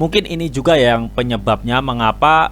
Mungkin ini juga yang penyebabnya mengapa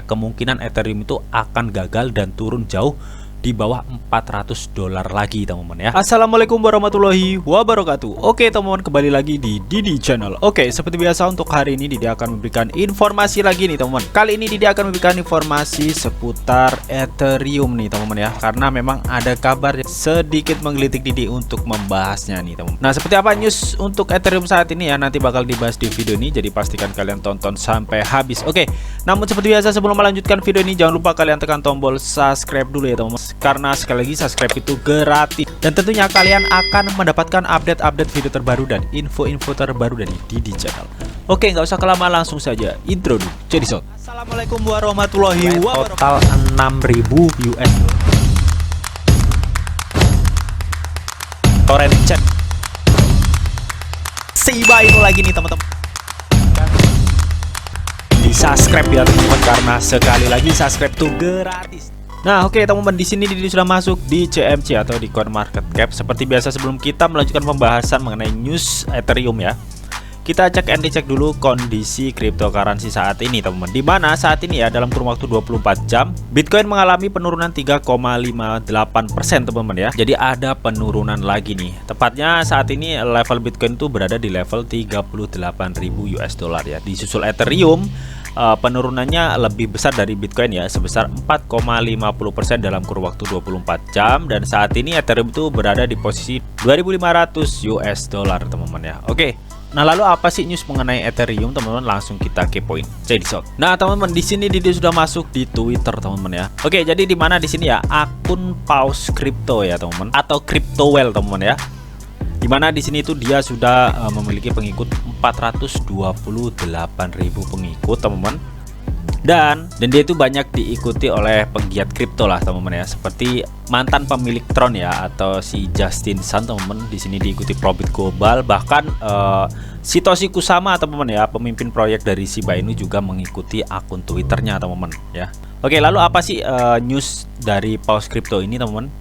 kemungkinan Ethereum itu akan gagal dan turun jauh di bawah $400 lagi teman-teman ya. Assalamualaikum warahmatullahi wabarakatuh. Oke teman-teman, kembali lagi di Didi Channel. Oke, seperti biasa untuk hari ini Didi akan memberikan informasi lagi nih teman-teman. Kali ini Didi akan memberikan informasi seputar Ethereum nih teman-teman ya, karena memang ada kabar sedikit menggelitik Didi untuk membahasnya nih teman-teman. Nah, seperti apa news untuk Ethereum saat ini ya, nanti bakal dibahas di video ini, jadi pastikan kalian tonton sampai habis. Oke, namun seperti biasa sebelum melanjutkan video ini jangan lupa kalian tekan tombol subscribe dulu ya teman-teman, karena sekali lagi subscribe itu gratis dan tentunya kalian akan mendapatkan update-update video terbaru dan info-info terbaru dari Didi Channel. Oke, nggak usah kelamaan, langsung saja intro dulu. Jadi sob, assalamualaikum warahmatullahi wabarakatuh. Total 6.000 US torrent chat Shiba Inu lagi nih teman-teman. Di subscribe ya teman-teman, karena sekali lagi subscribe tuh gratis. Nah, oke teman-teman, di sini Didi sudah masuk di CMC atau di CoinMarketCap. Seperti biasa sebelum kita melanjutkan pembahasan mengenai news Ethereum ya, kita cek and dicek dulu kondisi cryptocurrency saat ini teman-teman. Di mana saat ini ya, dalam kurun waktu 24 jam Bitcoin mengalami penurunan 3,58% teman-teman ya. Jadi ada penurunan lagi nih. Tepatnya saat ini level Bitcoin itu berada di level 38.000 US dollar ya. Disusul Ethereum, penurunannya lebih besar dari Bitcoin ya, sebesar 4,50% dalam kurun waktu 24 jam, dan saat ini Ethereum itu berada di posisi 2.500 US dollar teman-teman ya. Oke. Nah, lalu apa sih news mengenai Ethereum teman-teman? Langsung kita kepoin. Jadi shot. Nah, teman-teman, di sini Didi sudah masuk di Twitter teman-teman ya. Oke, jadi di mana di sini ya? Akun Paus Crypto ya teman-teman, atau CryptoWell teman-teman ya. Dimana di sini itu dia sudah memiliki pengikut 428.000 pengikut teman-teman, dan dia itu banyak diikuti oleh penggiat kripto lah teman-teman ya, seperti mantan pemilik Tron ya, atau si Justin Sun teman-teman. Di sini diikuti Probit Global, bahkan Satoshi Kusama teman-teman ya, pemimpin proyek dari Shiba Inu juga mengikuti akun Twitternya teman-teman ya. Oke, lalu apa sih news dari Paus Crypto ini teman-teman?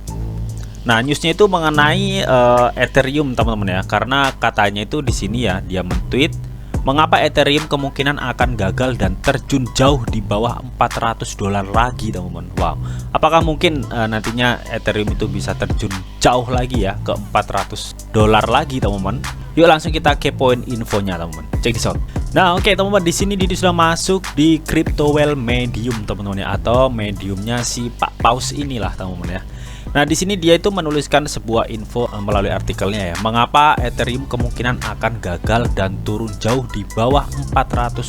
Nah, newsnya itu mengenai Ethereum teman-teman ya, karena katanya itu di sini ya, dia men-tweet mengapa Ethereum kemungkinan akan gagal dan terjun jauh di bawah $400 lagi teman-teman. Wow, apakah mungkin nantinya Ethereum itu bisa terjun jauh lagi ya ke $400 lagi teman-teman? Yuk langsung kita kepoin infonya teman-teman. Check this out. Nah, oke teman-teman, di sini Didi sudah masuk di CryptoWell Medium teman-teman ya, atau mediumnya si Pak Paus inilah teman-teman ya. Nah, di sini dia itu menuliskan sebuah info melalui artikelnya ya, mengapa Ethereum kemungkinan akan gagal dan turun jauh di bawah $400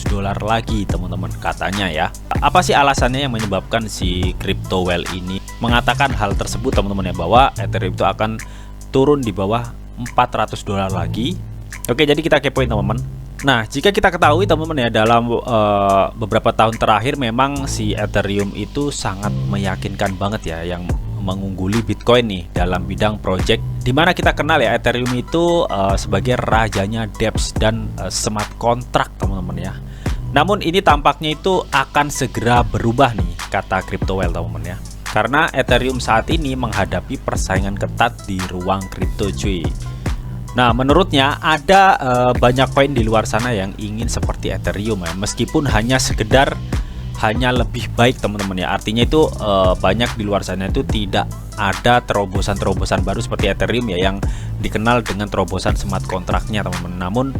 lagi teman-teman, katanya ya. Apa sih alasannya yang menyebabkan si CryptoWell ini mengatakan hal tersebut teman-teman ya, bahwa Ethereum itu akan turun di bawah $400 lagi? Oke, jadi kita kepoin teman-teman. Nah, jika kita ketahui teman-teman ya, dalam beberapa tahun terakhir memang si Ethereum itu sangat meyakinkan banget ya, yang mengungguli Bitcoin nih dalam bidang project, dimana kita kenal ya Ethereum itu sebagai rajanya dApps dan smart contract teman-teman ya. Namun ini tampaknya itu akan segera berubah nih, kata CryptoWell teman-teman ya, karena Ethereum saat ini menghadapi persaingan ketat di ruang kripto cuy. Nah, menurutnya ada banyak koin di luar sana yang ingin seperti Ethereum ya, meskipun hanya sekedar lebih baik teman-teman ya. Artinya itu banyak di luar sana itu tidak ada terobosan-terobosan baru seperti Ethereum ya, yang dikenal dengan terobosan smart kontraknya teman-teman. Namun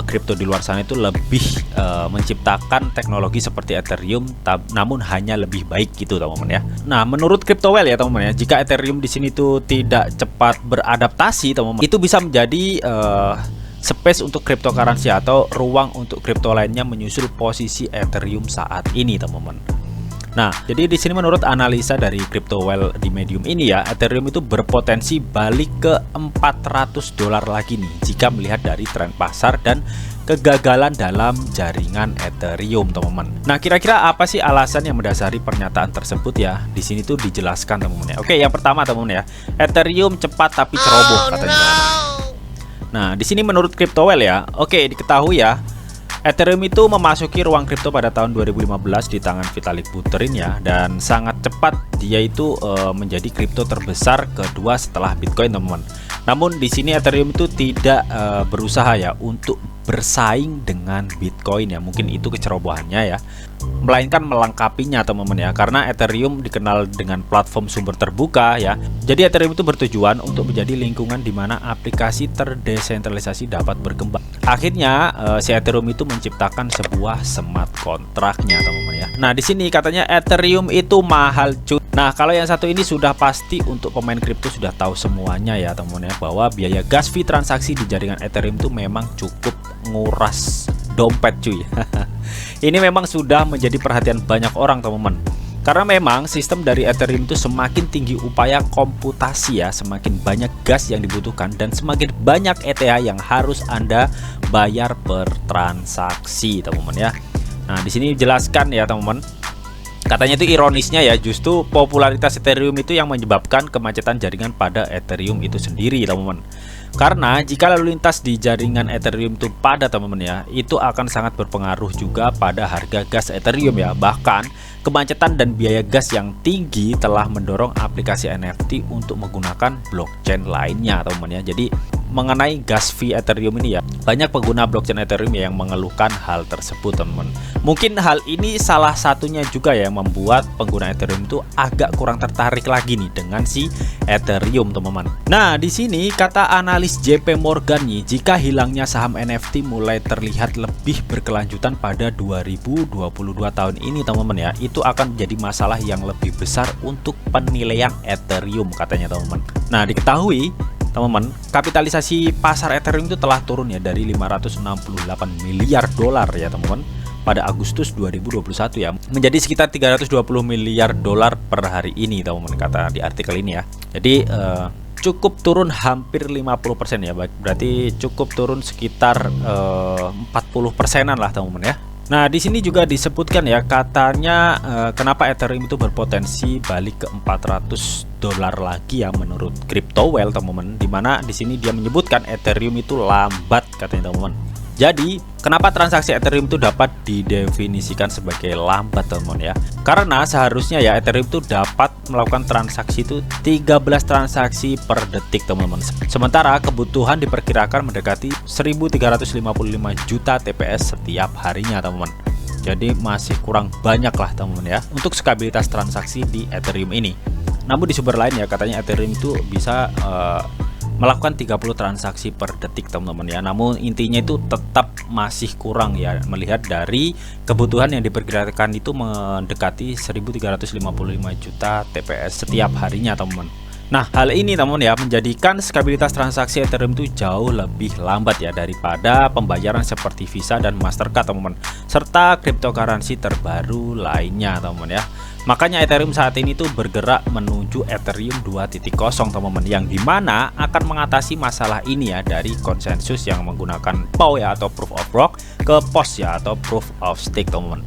kripto di luar sana itu lebih menciptakan teknologi seperti Ethereum, namun hanya lebih baik gitu teman-teman ya. Nah, menurut CryptoWell ya teman-teman ya, jika Ethereum di sini tuh tidak cepat beradaptasi teman-teman, itu bisa menjadi space untuk cryptocurrency atau ruang untuk kripto lainnya menyusul posisi Ethereum saat ini teman-teman. Nah, jadi di sini menurut analisa dari CryptoWell di Medium ini ya, Ethereum itu berpotensi balik ke $400 lagi nih, jika melihat dari tren pasar dan kegagalan dalam jaringan Ethereum teman-teman. Nah, kira-kira apa sih alasan yang mendasari pernyataan tersebut ya? Di sini tuh dijelaskan teman-teman ya. Oke, yang pertama teman-teman ya, Ethereum cepat tapi ceroboh katanya. Nah, di sini menurut CryptoWell ya, oke, diketahui ya, Ethereum itu memasuki ruang kripto pada tahun 2015 di tangan Vitalik Buterin ya, dan sangat cepat dia itu menjadi kripto terbesar kedua setelah Bitcoin teman-teman. Namun di sini Ethereum itu tidak berusaha ya untuk bersaing dengan Bitcoin ya. Mungkin itu kecerobohannya ya, melainkan melengkapinya teman-teman ya, karena Ethereum dikenal dengan platform sumber terbuka ya. Jadi Ethereum itu bertujuan untuk menjadi lingkungan di mana aplikasi terdesentralisasi dapat berkembang. Akhirnya si Ethereum itu menciptakan sebuah smart kontraknya teman-teman ya. Nah di sini katanya Ethereum itu mahal cuy. Nah kalau yang satu ini sudah pasti untuk pemain kripto sudah tahu semuanya ya teman-teman ya, bahwa biaya gas fee transaksi di jaringan Ethereum itu memang cukup nguras dompet cuy. Ini memang sudah menjadi perhatian banyak orang teman-teman, karena memang sistem dari Ethereum itu semakin tinggi upaya komputasi ya, semakin banyak gas yang dibutuhkan dan semakin banyak ETH yang harus Anda bayar per transaksi teman-teman ya. Nah di sini jelaskan ya teman-teman, katanya itu ironisnya ya, justru popularitas Ethereum itu yang menyebabkan kemacetan jaringan pada Ethereum itu sendiri teman-teman. Karena jika lalu lintas di jaringan Ethereum itu padat teman-teman ya, itu akan sangat berpengaruh juga pada harga gas Ethereum ya. Bahkan kemacetan dan biaya gas yang tinggi telah mendorong aplikasi NFT untuk menggunakan blockchain lainnya teman-teman ya. Jadi mengenai gas fee Ethereum ini ya, banyak pengguna blockchain Ethereum yang mengeluhkan hal tersebut teman-teman. Mungkin hal ini salah satunya juga ya yang membuat pengguna Ethereum itu agak kurang tertarik lagi nih dengan si Ethereum teman-teman. Nah di sini kata analis JP Morgan nih, jika hilangnya saham NFT mulai terlihat lebih berkelanjutan pada 2022 tahun ini teman-teman ya, itu akan menjadi masalah yang lebih besar untuk penilaian Ethereum katanya teman-teman. Nah diketahui teman-teman, kapitalisasi pasar Ethereum itu telah turun ya dari 568 miliar dolar ya teman-teman pada Agustus 2021 ya, menjadi sekitar 320 miliar dolar per hari ini teman-teman, kata di artikel ini ya. Jadi cukup turun hampir 50% ya, berarti cukup turun sekitar 40%-an lah teman-teman ya. Nah di sini juga disebutkan ya, katanya kenapa Ethereum itu berpotensi balik ke 400 dolar lagi ya menurut CryptoWell teman-teman, dimana di sini dia menyebutkan Ethereum itu lambat katanya teman-teman. Jadi kenapa transaksi Ethereum itu dapat didefinisikan sebagai lambat teman-teman ya, karena seharusnya ya Ethereum itu dapat melakukan transaksi itu 13 transaksi per detik teman-teman, sementara kebutuhan diperkirakan mendekati 1355 juta TPS setiap harinya teman-teman. Jadi masih kurang banyak lah teman-teman ya untuk stabilitas transaksi di Ethereum ini. Namun di sumber lain ya, katanya Ethereum itu bisa melakukan 30 transaksi per detik teman-teman ya. Namun intinya itu tetap masih kurang ya, melihat dari kebutuhan yang diperkirakan itu mendekati 1355 juta TPS setiap harinya teman-teman. Nah hal ini teman-teman ya menjadikan stabilitas transaksi Ethereum itu jauh lebih lambat ya daripada pembayaran seperti Visa dan Mastercard teman-teman, serta cryptocurrency terbaru lainnya teman-teman ya. Makanya Ethereum saat ini tuh bergerak menuju Ethereum 2.0 teman-teman, yang dimana akan mengatasi masalah ini ya dari konsensus yang menggunakan POW ya atau Proof of Work ke POS ya atau Proof of Stake teman-teman.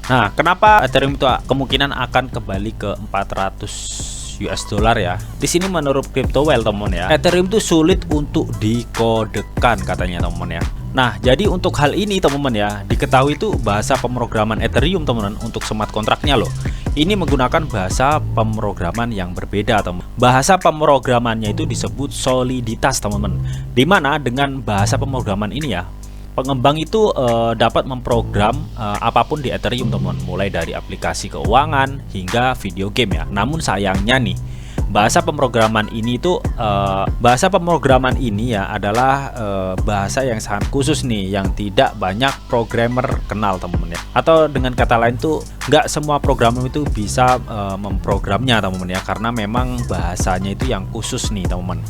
Nah kenapa Ethereum itu kemungkinan akan kembali ke 400 US dollar ya? Di sini menurut CryptoWell teman ya, Ethereum itu sulit untuk dikodekan katanya teman ya. Nah jadi untuk hal ini teman-teman ya, diketahui itu bahasa pemrograman Ethereum teman-teman untuk smart kontraknya loh, ini menggunakan bahasa pemrograman yang berbeda teman. Bahasa pemrogramannya itu disebut soliditas teman-teman, dimana dengan bahasa pemrograman ini ya, pengembang itu dapat memprogram apapun di Ethereum teman, mulai dari aplikasi keuangan hingga video game ya. Namun sayangnya nih, bahasa pemrograman ini tuh ya adalah bahasa yang sangat khusus nih, yang tidak banyak programmer kenal teman-teman ya. Atau dengan kata lain tuh nggak semua programmer itu bisa memprogramnya teman-teman ya, karena memang bahasanya itu yang khusus nih teman-teman.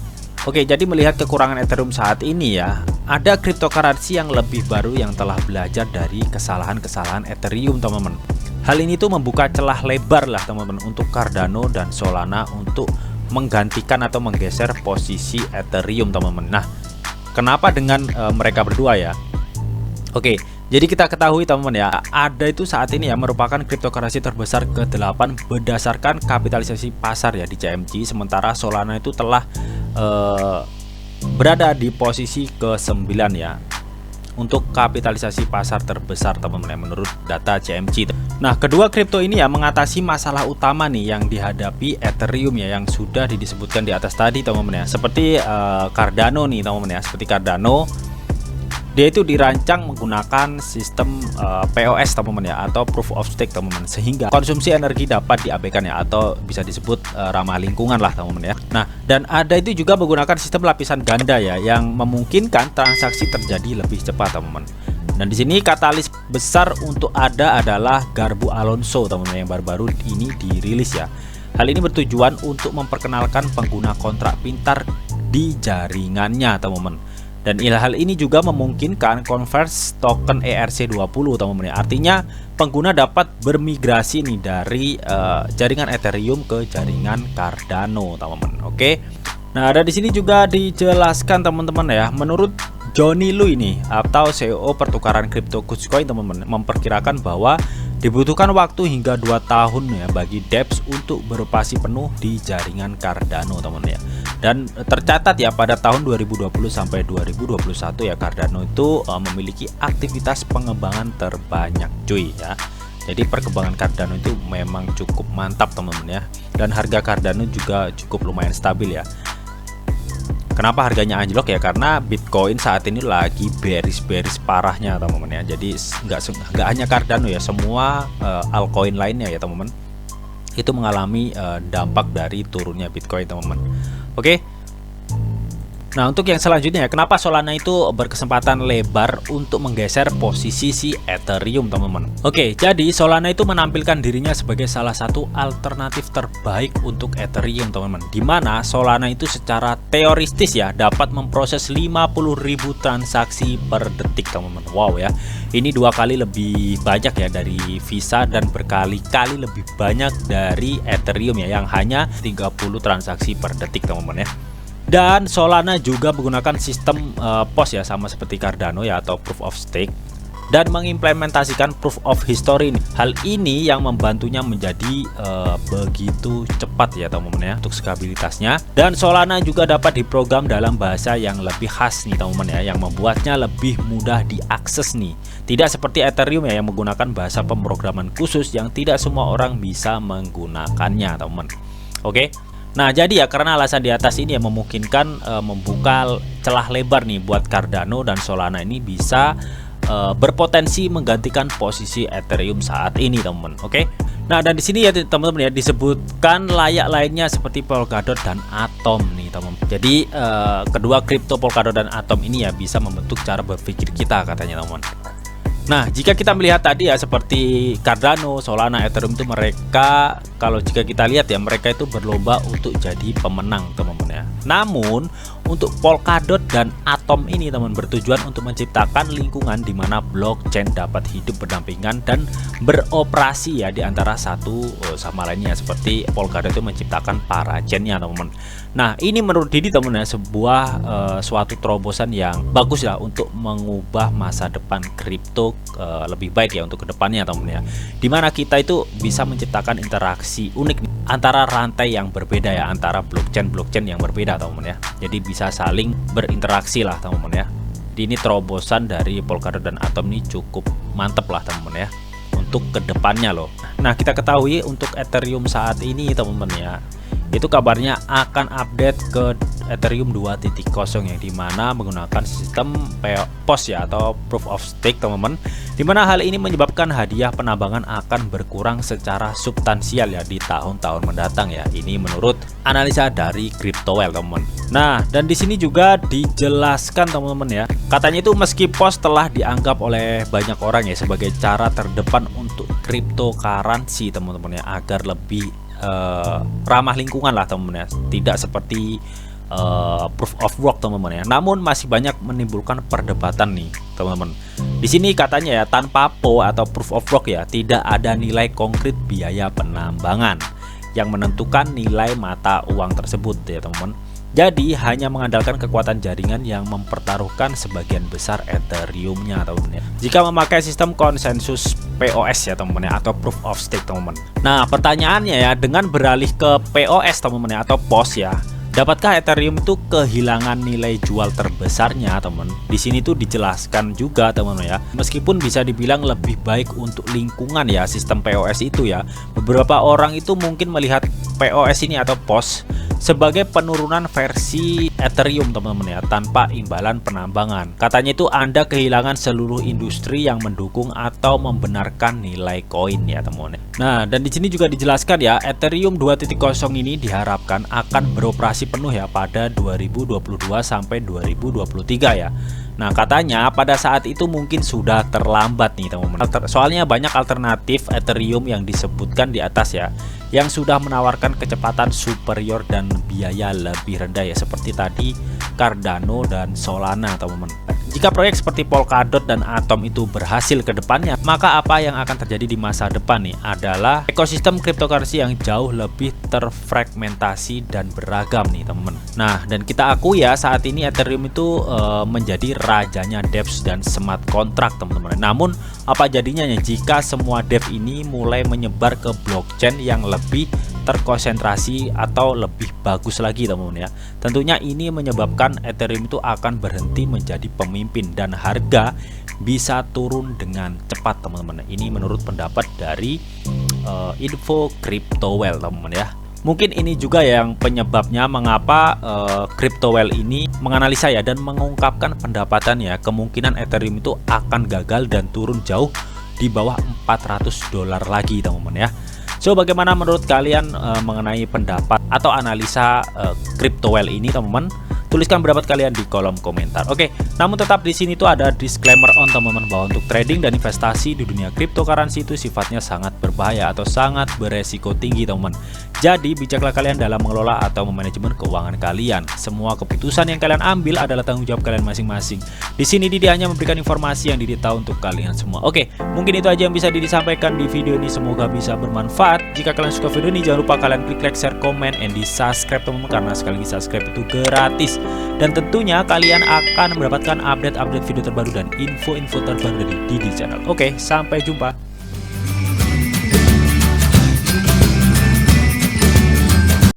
Oke, jadi melihat kekurangan Ethereum saat ini ya, ada cryptocurrency yang lebih baru yang telah belajar dari kesalahan-kesalahan Ethereum teman-teman. Hal ini tuh membuka celah lebar lah teman-teman untuk Cardano dan Solana untuk menggantikan atau menggeser posisi Ethereum teman-teman. Nah, kenapa dengan mereka berdua ya? Oke, jadi kita ketahui teman-teman ya, ada itu saat ini ya merupakan cryptocurrency terbesar ke-8 berdasarkan kapitalisasi pasar ya di CMC, sementara Solana itu telah berada di posisi ke-9 ya untuk kapitalisasi pasar terbesar teman-teman menurut data CMC. Nah kedua kripto ini ya mengatasi masalah utama nih yang dihadapi Ethereum ya, yang sudah disebutkan di atas tadi teman-teman ya, seperti Cardano nih teman-teman ya, seperti Cardano Dia itu dirancang menggunakan sistem POS teman-teman ya, atau proof of stake teman-teman, sehingga konsumsi energi dapat diabaikan ya, atau bisa disebut ramah lingkungan lah teman-teman ya. Nah, dan ada itu juga menggunakan sistem lapisan ganda ya, yang memungkinkan transaksi terjadi lebih cepat teman-teman. Dan di sini katalis besar untuk ada adalah Garbu Alonso teman-teman, yang baru-baru ini dirilis ya. Hal ini bertujuan untuk memperkenalkan pengguna kontrak pintar di jaringannya teman-teman. Dan hal ini juga memungkinkan converse token ERC20 teman-teman. Artinya pengguna dapat bermigrasi nih dari jaringan Ethereum ke jaringan Cardano teman-teman. Oke. Nah, ada di sini juga dijelaskan teman-teman ya. Menurut Johnny Lu ini atau CEO pertukaran kripto Kucoin teman-teman, memperkirakan bahwa dibutuhkan waktu hingga 2 tahun ya bagi dApps untuk beroperasi penuh di jaringan Cardano teman-teman ya. Dan tercatat ya pada tahun 2020 sampai 2021 ya, Cardano itu memiliki aktivitas pengembangan terbanyak cuy ya. Jadi perkembangan Cardano itu memang cukup mantap teman-teman ya. Dan harga Cardano juga cukup lumayan stabil ya. Kenapa harganya anjlok ya? Karena Bitcoin saat ini lagi bearish parahnya teman-teman ya. Jadi nggak hanya Cardano ya, semua altcoin lainnya ya teman-teman, itu mengalami dampak dari turunnya Bitcoin teman-teman. Oke. Nah, untuk yang selanjutnya ya, kenapa Solana itu berkesempatan lebar untuk menggeser posisi si Ethereum teman-teman. Oke, jadi Solana itu menampilkan dirinya sebagai salah satu alternatif terbaik untuk Ethereum teman-teman, dimana Solana itu secara teoristis ya dapat memproses 50.000 transaksi per detik teman-teman. Wow ya, ini 2 kali lebih banyak ya dari Visa dan berkali-kali lebih banyak dari Ethereum ya, yang hanya 30 transaksi per detik teman-teman ya. Dan Solana juga menggunakan sistem POS ya, sama seperti Cardano ya, atau Proof of Stake, dan mengimplementasikan Proof of History. Hal ini yang membantunya menjadi begitu cepat ya teman-teman ya untuk stabilitasnya. Dan Solana juga dapat diprogram dalam bahasa yang lebih khas nih teman-teman ya, yang membuatnya lebih mudah diakses nih. Tidak seperti Ethereum ya, yang menggunakan bahasa pemrograman khusus yang tidak semua orang bisa menggunakannya teman-teman. Oke. Nah, jadi ya karena alasan di atas ini yang memungkinkan membuka celah lebar nih buat Cardano dan Solana ini bisa berpotensi menggantikan posisi Ethereum saat ini teman-teman. Oke. Nah, dan di sini ya teman-teman ya disebutkan layak lainnya seperti Polkadot dan Atom nih teman-teman. Jadi kedua kripto Polkadot dan Atom ini ya bisa membentuk cara berpikir kita katanya teman-teman. Nah, jika kita melihat tadi ya seperti Cardano, Solana, Ethereum itu mereka, kalau jika kita lihat ya, mereka itu berlomba untuk jadi pemenang teman-teman ya. Namun untuk Polkadot dan Atom ini teman, bertujuan untuk menciptakan lingkungan di mana blockchain dapat hidup berdampingan dan beroperasi ya di antara satu sama lainnya, seperti Polkadot itu menciptakan para chainnya teman-teman. Nah, ini menurut Didi teman ya sebuah suatu terobosan yang bagus ya untuk mengubah masa depan kripto lebih baik ya untuk kedepannya teman ya, dimana kita itu bisa menciptakan interaksi unik antara rantai yang berbeda ya, antara blockchain yang berbeda teman ya. Jadi bisa saling berinteraksi lah teman ya. Ini terobosan dari Polkadot dan Atom ini cukup mantep lah teman ya untuk kedepannya loh. Nah, kita ketahui untuk Ethereum saat ini teman-teman ya, itu kabarnya akan update ke Ethereum 2.0 yang dimana menggunakan sistem POS ya, atau Proof of Stake teman-teman, dimana hal ini menyebabkan hadiah penambangan akan berkurang secara substansial ya di tahun-tahun mendatang ya. Ini menurut analisa dari CryptoWell teman-teman. Nah, dan di sini juga dijelaskan teman-teman ya, katanya itu meski POS telah dianggap oleh banyak orang ya sebagai cara terdepan untuk cryptocurrency teman-teman ya, agar lebih ramah lingkungan lah teman-teman ya, tidak seperti proof of work teman-teman ya. Namun masih banyak menimbulkan perdebatan nih teman-teman. Di sini katanya ya, tanpa PO atau proof of work ya, tidak ada nilai konkret biaya penambangan yang menentukan nilai mata uang tersebut ya teman-teman. Jadi hanya mengandalkan kekuatan jaringan yang mempertaruhkan sebagian besar Ethereum-nya teman-teman ya, jika memakai sistem konsensus POS ya teman-teman ya, atau Proof of Stake teman-teman. Nah, pertanyaannya ya, dengan beralih ke POS teman-teman ya, atau POS ya, Dapatkah Ethereum itu kehilangan nilai jual terbesarnya, teman? Di sini tuh dijelaskan juga, teman ya. Meskipun bisa dibilang lebih baik untuk lingkungan ya sistem POS itu ya. Beberapa orang itu mungkin melihat POS ini atau POS sebagai penurunan versi Ethereum, teman-teman ya, tanpa imbalan penambangan. Katanya itu Anda kehilangan seluruh industri yang mendukung atau membenarkan nilai koin ya, teman-teman. Nah, dan di sini juga dijelaskan ya, Ethereum 2.0 ini diharapkan akan beroperasi penuh ya pada 2022 sampai 2023 ya. Nah, katanya pada saat itu mungkin sudah terlambat nih, teman-teman. Soalnya banyak alternatif Ethereum yang disebutkan di atas ya, yang sudah menawarkan kecepatan superior dan biaya lebih rendah ya, seperti tadi Cardano dan Solana, teman-teman. Jika proyek seperti Polkadot dan Atom itu berhasil ke depannya, maka apa yang akan terjadi di masa depan nih adalah ekosistem cryptocurrency yang jauh lebih terfragmentasi dan beragam nih, teman-teman. Nah, dan kita akui ya, saat ini Ethereum itu menjadi rajanya dApps dan smart contract, teman-teman. Namun apa jadinya jika semua dev ini mulai menyebar ke blockchain yang lebih terkonsentrasi atau lebih bagus lagi, teman-teman ya? Tentunya ini menyebabkan Ethereum itu akan berhenti menjadi pemimpin dan harga bisa turun dengan cepat, teman-teman. Ini menurut pendapat dari Info CryptoWell, teman-teman ya. Mungkin ini juga yang penyebabnya mengapa CryptoWell ini menganalisa ya dan mengungkapkan pendapatan ya, kemungkinan Ethereum itu akan gagal dan turun jauh di bawah $400 lagi, teman-teman ya. So, bagaimana menurut kalian mengenai pendapat atau analisa CryptoWell ini, teman-teman? Tuliskan pendapat kalian di kolom komentar. Oke, namun tetap di sini tuh ada disclaimer on, teman-teman, bahwa untuk trading dan investasi di dunia cryptocurrency itu sifatnya sangat berbahaya atau sangat beresiko tinggi, teman-teman. Jadi, bijaklah kalian dalam mengelola atau memanajemen keuangan kalian. Semua keputusan yang kalian ambil adalah tanggung jawab kalian masing-masing. Di sini Didi hanya memberikan informasi yang Didi tahu untuk kalian semua. Oke, mungkin itu aja yang bisa Didi sampaikan di video ini. Semoga bisa bermanfaat. Jika kalian suka video ini, jangan lupa kalian klik like, share, komen, and di subscribe, teman-teman, karena sekali lagi subscribe itu gratis. Dan tentunya kalian akan mendapatkan update-update video terbaru dan info-info terbaru dari Didi Channel. Oke, sampai jumpa.